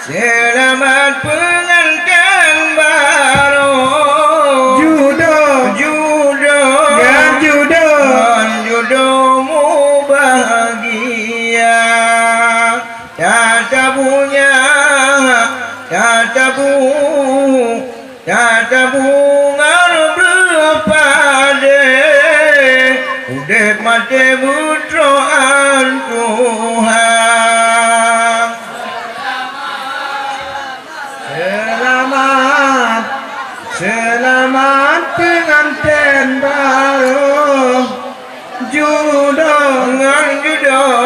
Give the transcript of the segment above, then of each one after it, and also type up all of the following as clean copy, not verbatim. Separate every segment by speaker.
Speaker 1: Selamat pengantin baru. Jodohmu bahagia. Tata bunga berpade. Udek mati putraan Tuhan. Selamat pengantin baru. Jodohmu bahagia.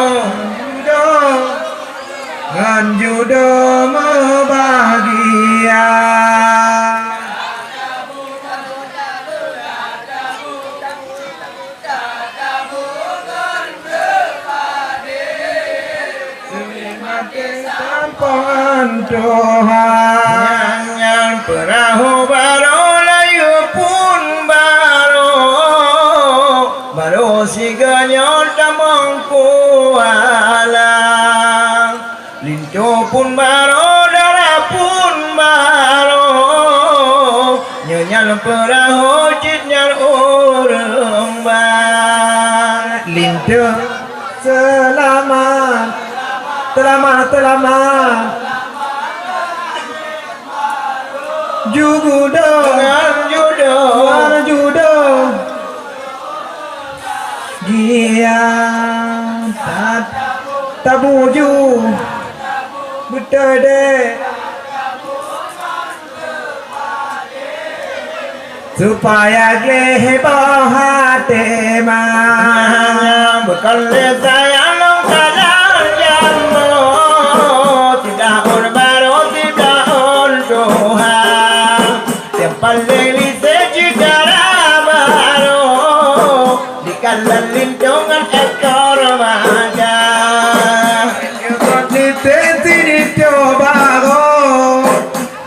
Speaker 1: Tuhan yang perahu baru layu pun baru siganya tamang kualang linto pun baru darah pun baru nyanyal perahu citnyal orang bang linto selamat Judo Gia tabuju betade supaya gehebah hati mah bekal sayang Paleli sejuta baru dikalan lindungan ekor maga di baru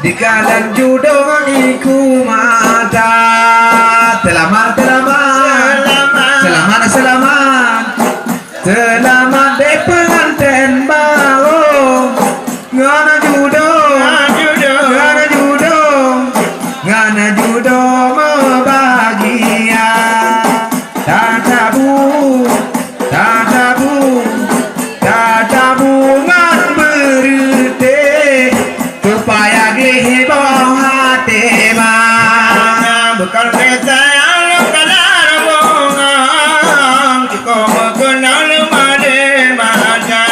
Speaker 1: dikalan judong iku mata selamat deh pengantin baru ngana jodohmu bahagia. Tabungan berhenti supaya gehebah hati mah bekal sayang kalar bongang jika mengenal made maja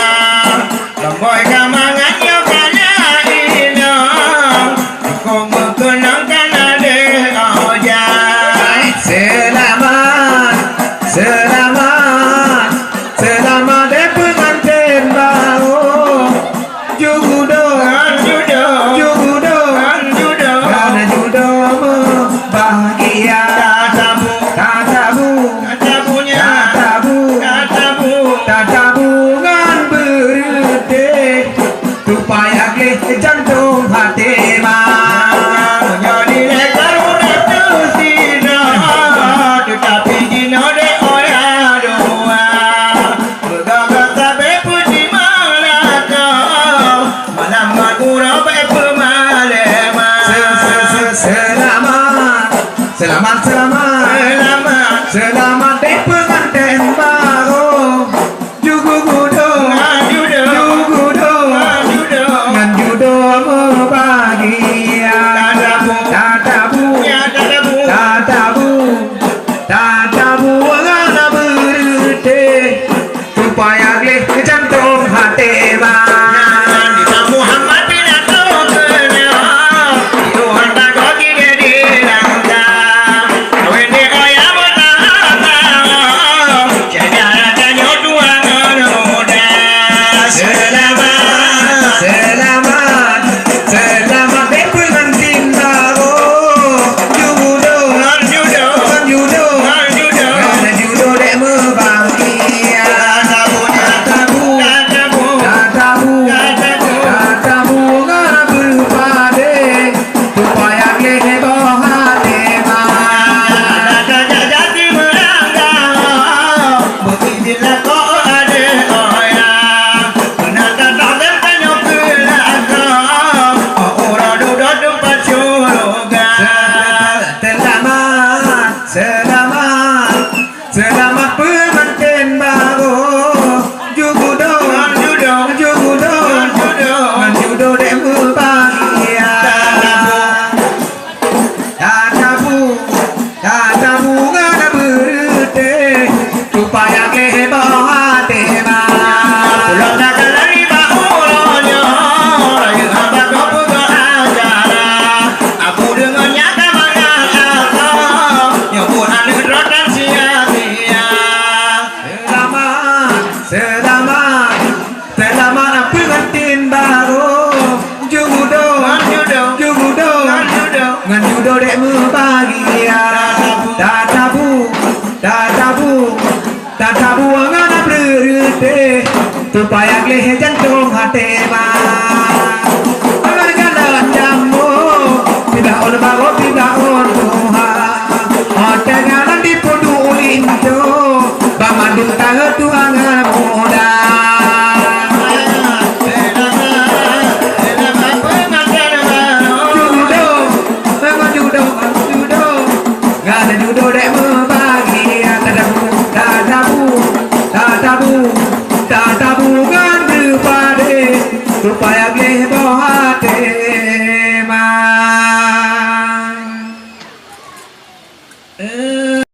Speaker 1: lambai kamangannya kana inang jika mengenal Selamat pengantin baru. Karena jodohmu bahagia. Tabungan berhenti supaya jantung hati mah menjadi lekar udah terusina tetapi dino de oya doa bergagal sampai puji malaka malam magura be pemalema selamat deh pengantin baru jodohmu bahagia. Tatabu ngana berhenti supaya jantung hati mah Muhammad bin Abdul Tuhan tak kau kira di langkah wende kaya judo dek bahagia. Tak tabu ngana berute supaya gleh jantung hati bang. Agar galan jamu tidak on bago tidak on Tuhan. Hotel galan di podulin tu bamandu tangan Tuhan muda. Judo dek bahagia. Tak tabu kan berpade supaya boleh bawa tema.